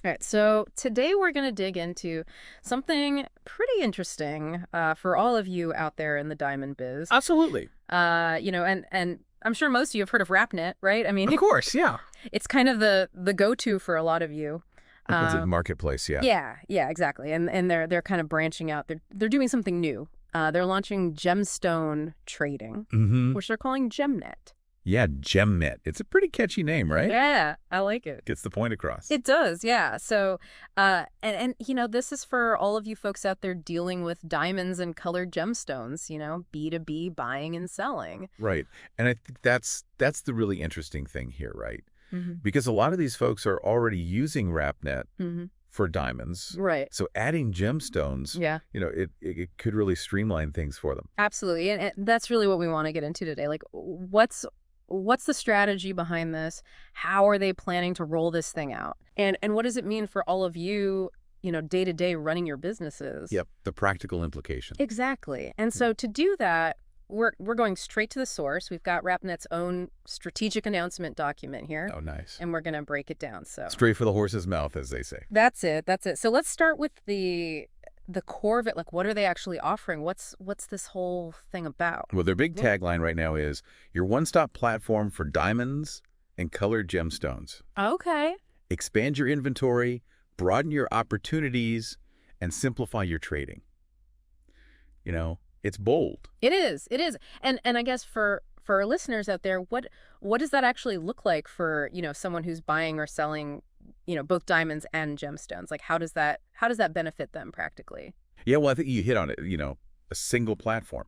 All right, so today we're going to dig into something pretty interesting for all of you out there in the diamond biz. Absolutely. And I'm sure most of you have heard of Rapnet, right? I mean, Of course, yeah. it's kind of the go-to for a lot of you. It's a Uh, marketplace, yeah. yeah, exactly. And they're kind of branching out. They're doing something new. They're launching gemstone trading, Mm-hmm. which they're calling GemNet. Yeah, GemNet. It's a pretty catchy name, right? Yeah, I like it. Gets the point across. It does, yeah. So, this is for all of you folks out there dealing with diamonds and colored gemstones, B2B buying and selling. Right. And I think that's the really interesting thing here, right? Mm-hmm. Because a lot of these folks are already using Rapnet Mm-hmm. for diamonds. Right. So adding gemstones, Yeah, it could really streamline things for them. absolutely. And that's really what we want to get into today. Like, what's the strategy behind this? How are they planning to roll this thing out? And what does it mean for all of you, day to day running your businesses? Yep, the practical implication. Exactly. And so to do that, we're going straight to the source. We've got Rapnet's own strategic announcement document here, Oh, nice. and we're going to break it down. So Straight for the horse's mouth, as they say. that's it. That's it. So let's start with the core of it. Like, what are they actually offering? What's this whole thing about? Well, their big Yeah. tagline right now is your one-stop platform for diamonds and colored gemstones. Okay. Expand your inventory, broaden your opportunities, and simplify your trading. It's bold. It is. It is. And I guess for our listeners out there, what does that actually look like for, someone who's buying or selling, both diamonds and gemstones? Like, how does that benefit them practically? Yeah, well, I think you hit on it, a single platform.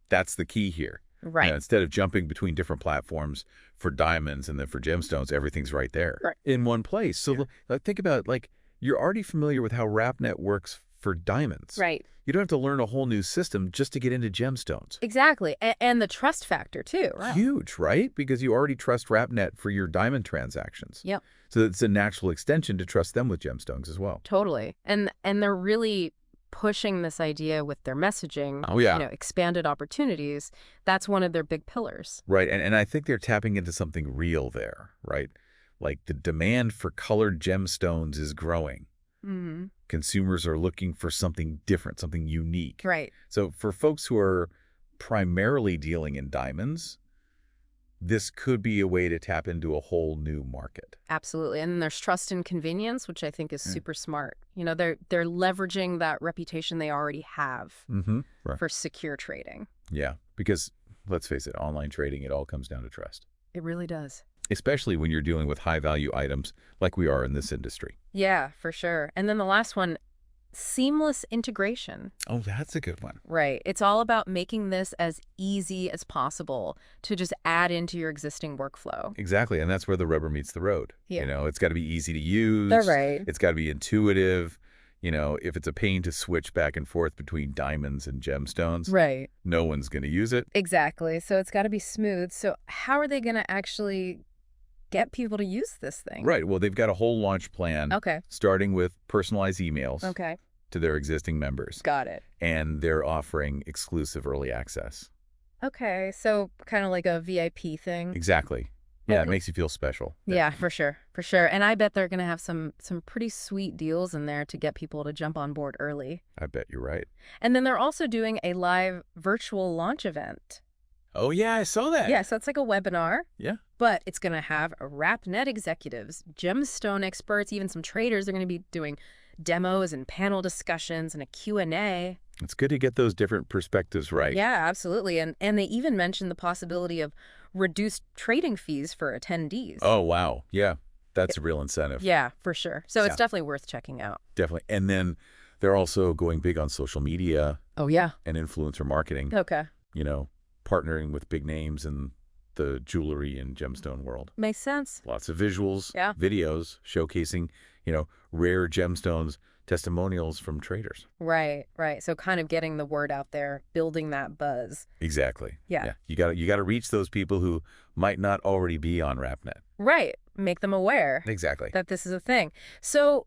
That's the key here. Right. Instead of jumping between different platforms for diamonds and then for gemstones, everything's right there Right. in one place. So think about it, you're already familiar with how Rapnet works for diamonds. Right. You don't have to learn a whole new system just to get into gemstones. Exactly. And the trust factor too. Right. Huge, right? Because you already trust Rapnet for your diamond transactions. Yep. So it's a natural extension to trust them with gemstones as well. Totally. And they're really pushing this idea with their messaging. Oh, yeah. Expanded opportunities. That's one of their big pillars. Right. And I think they're tapping into something real there, right? Like the demand for colored gemstones is growing. Mm-hmm. Consumers are looking for something different, something unique. Right. So for folks who are primarily dealing in diamonds, this could be a way to tap into a whole new market. Absolutely. And then there's trust and convenience, which I think is super smart. They're leveraging that reputation they already have Right. for secure trading. Yeah, because let's face it, online trading, it all comes down to trust, It really does. especially when you're dealing with high-value items like we are in this industry. Yeah, for sure. And then the last one, seamless integration. Oh, that's a good one. Right. It's all about making this as easy as possible to just add into your existing workflow. Exactly, and that's where the rubber meets the road. Yeah. It's got to be easy to use. That's right. It's got to be intuitive. If it's a pain to switch back and forth between diamonds and gemstones, Right. no one's going to use it. Exactly. So it's got to be smooth. So how are they going to actually get people to use this thing? Right, well, they've got a whole launch plan, Okay. starting with personalized emails Okay. to their existing members, Got it. and they're offering exclusive early access. Okay. So kind of like a VIP thing. Exactly. Yeah, it Okay. makes you feel special. Yeah, for sure. For sure. And I bet they're going to have some pretty sweet deals in there to get people to jump on board early. I bet you're right. And then they're also doing a live virtual launch event. Oh, yeah, I saw that. Yeah, so it's like a webinar, Yeah. but it's going to have Rapnet executives, gemstone experts, even some traders are going to be doing demos and panel discussions and a Q&A. It's good to get those different perspectives right. Yeah, absolutely. And they even mentioned the possibility of reduced trading fees for attendees. Oh, wow. Yeah, that's a real incentive. Yeah, for sure. So it's Yeah. definitely worth checking out. Definitely. And then they're also going big on social media Oh, yeah. and influencer marketing, Okay. partnering with big names in the jewelry and gemstone world. Makes sense. Lots of visuals, Yeah. videos showcasing, rare gemstones, testimonials from traders. Right, right. So kind of getting the word out there, building that buzz. Exactly. Yeah. You got to reach those people who might not already be on Rapnet. Right. Make them aware Exactly. that this is a thing. So,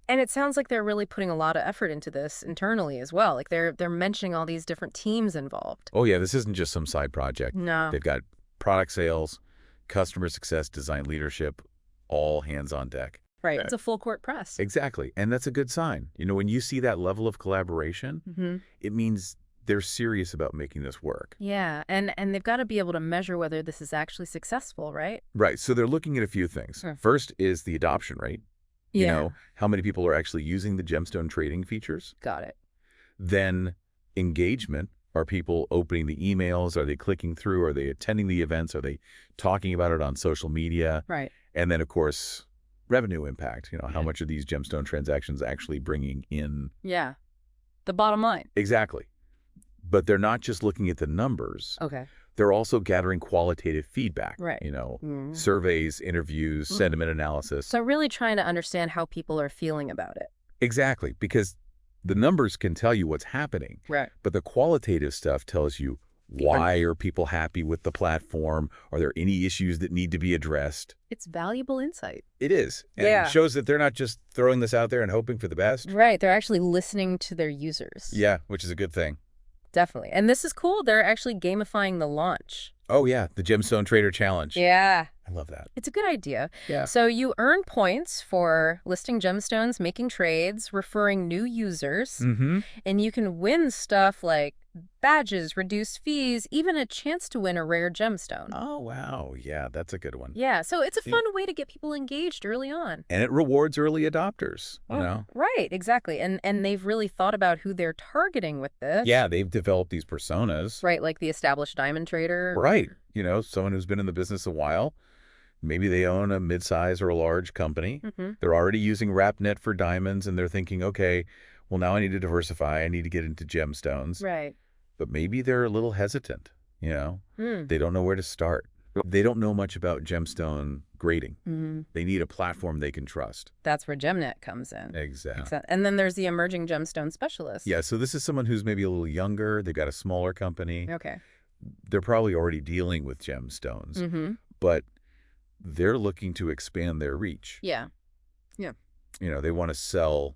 and it sounds like they're really putting a lot of effort into this internally as well. Like they're mentioning all these different teams involved. Oh, yeah, this isn't just some side project. No. They've got product sales, customer success, design leadership, all hands on deck. Right. It's a full court press. Exactly. And that's a good sign. When you see that level of collaboration, it means they're serious about making this work. Yeah. And they've got to be able to measure whether this is actually successful, right? Right. So they're looking at a few things. First is the adoption rate. Yeah. How many people are actually using the gemstone trading features? Got it. Then engagement. Are people opening the emails? Are they clicking through? Are they attending the events? Are they talking about it on social media? Right. And then, of course, revenue impact. How much are these gemstone transactions actually bringing in? Yeah. The bottom line. Exactly. But they're not just looking at the numbers. Okay. They're also gathering qualitative feedback. Right. Surveys, interviews, sentiment analysis. So really trying to understand how people are feeling about it. Exactly. Because the numbers can tell you what's happening. Right. But the qualitative stuff tells you why are people happy with the platform? Are there any issues that need to be addressed? It's valuable insight. It is. And it shows that they're not just throwing this out there and hoping for the best. Right. They're actually listening to their users. Yeah, which is a good thing. Definitely. And this is cool. They're actually gamifying the launch. Oh, yeah. The Gemstone Trader Challenge. Yeah. I love that. It's a good idea. Yeah. So you earn points for listing gemstones, making trades, referring new users, and you can win stuff like badges, reduced fees, even a chance to win a rare gemstone. Oh, wow. Yeah, that's a good one. Yeah, so it's a fun way to get people engaged early on. And it rewards early adopters, Right, exactly. And they've really thought about who they're targeting with this. Yeah, they've developed these personas. Right, like the established diamond trader. Right. Someone who's been in the business a while. Maybe they own a mid-size or a large company. They're already using Rapnet for diamonds, and they're thinking, okay, well, now I need to diversify. I need to get into gemstones. Right. But maybe they're a little hesitant, They don't know where to start. They don't know much about gemstone grading. They need a platform they can trust. That's where GemNet comes in. Exactly. And then there's the emerging gemstone specialist. Yeah, so this is someone who's maybe a little younger. They've got a smaller company. Okay. They're probably already dealing with gemstones. But they're looking to expand their reach. Yeah. Yeah. They want to sell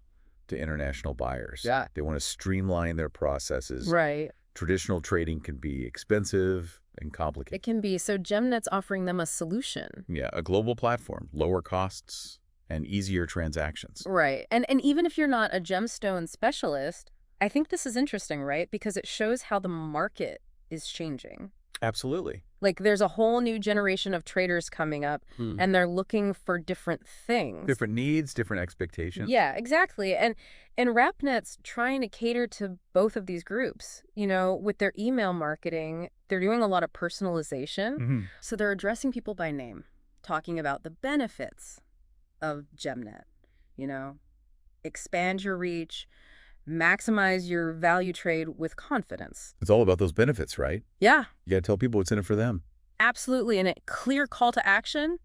to international buyers. Yeah. They want to streamline their processes. Right. Traditional trading can be expensive and complicated. It can be. So GemNet's offering them a solution. Yeah, a global platform, lower costs and easier transactions. Right. And even if you're not a gemstone specialist, I think this is interesting, right? Because it shows how the market is changing. Absolutely. Like there's a whole new generation of traders coming up and they're looking for different things. Different needs, different expectations. Yeah, exactly. And Rapnet's trying to cater to both of these groups. With their email marketing, they're doing a lot of personalization. So they're addressing people by name, talking about the benefits of GemNet, expand your reach, maximize your value trade with confidence. It's all about those benefits, right? Yeah. You got to tell people what's in it for them. Absolutely. And a clear call to action,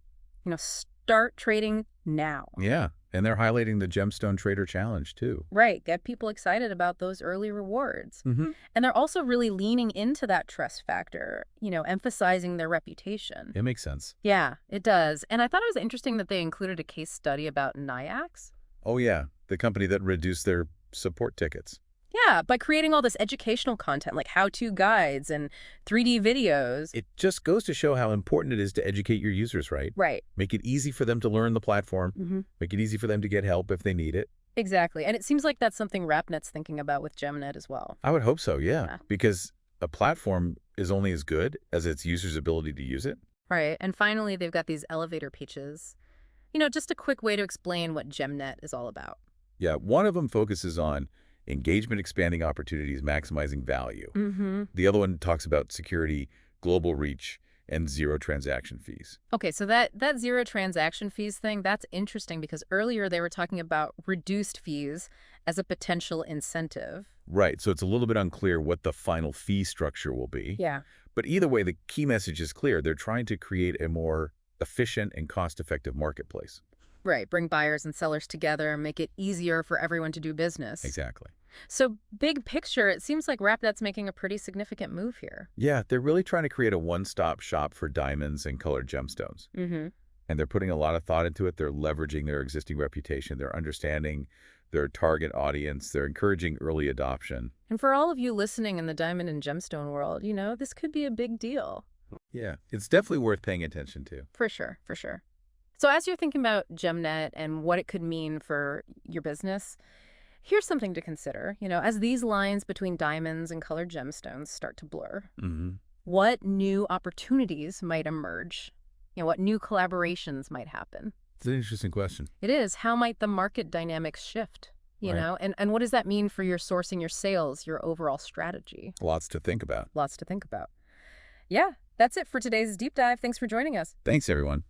start trading now. Yeah. And they're highlighting the Gemstone Trader Challenge, too. Right. Get people excited about those early rewards. And they're also really leaning into that trust factor, emphasizing their reputation. It makes sense. Yeah, it does. And I thought it was interesting that they included a case study about NIAX. Oh, yeah. The company that reduced their support tickets. Yeah, by creating all this educational content like how-to guides and 3D videos. It just goes to show how important it is to educate your users, right? Right. Make it easy for them to learn the platform. Make it easy for them to get help if they need it. Exactly. And it seems like that's something Rapnet's thinking about with GemNet as well. I would hope so, yeah. Because a platform is only as good as its users' ability to use it. Right. And finally, they've got these elevator pitches. Just a quick way to explain what GemNet is all about. Yeah, one of them focuses on engagement, expanding opportunities, maximizing value. The other one talks about security, global reach, and zero transaction fees. Okay, so that zero transaction fees thing, that's interesting because earlier they were talking about reduced fees as a potential incentive. Right, so it's a little bit unclear what the final fee structure will be. Yeah. But either way, the key message is clear. They're trying to create a more efficient and cost-effective marketplace. Right, bring buyers and sellers together, make it easier for everyone to do business. Exactly. So big picture, it seems like Rapnet's making a pretty significant move here. Yeah, they're really trying to create a one-stop shop for diamonds and colored gemstones. And they're putting a lot of thought into it. They're leveraging their existing reputation. They're understanding their target audience. They're encouraging early adoption. And for all of you listening in the diamond and gemstone world, this could be a big deal. Yeah, it's definitely worth paying attention to. For sure, for sure. So as you're thinking about GemNet and what it could mean for your business, here's something to consider. As these lines between diamonds and colored gemstones start to blur, Hmm. what new opportunities might emerge? What new collaborations might happen? It's an interesting question. It is. How might the market dynamics shift? Right. And what does that mean for your sourcing, your sales, your overall strategy? Lots to think about. Lots to think about. Yeah, that's it for today's deep dive. Thanks for joining us. Thanks, everyone.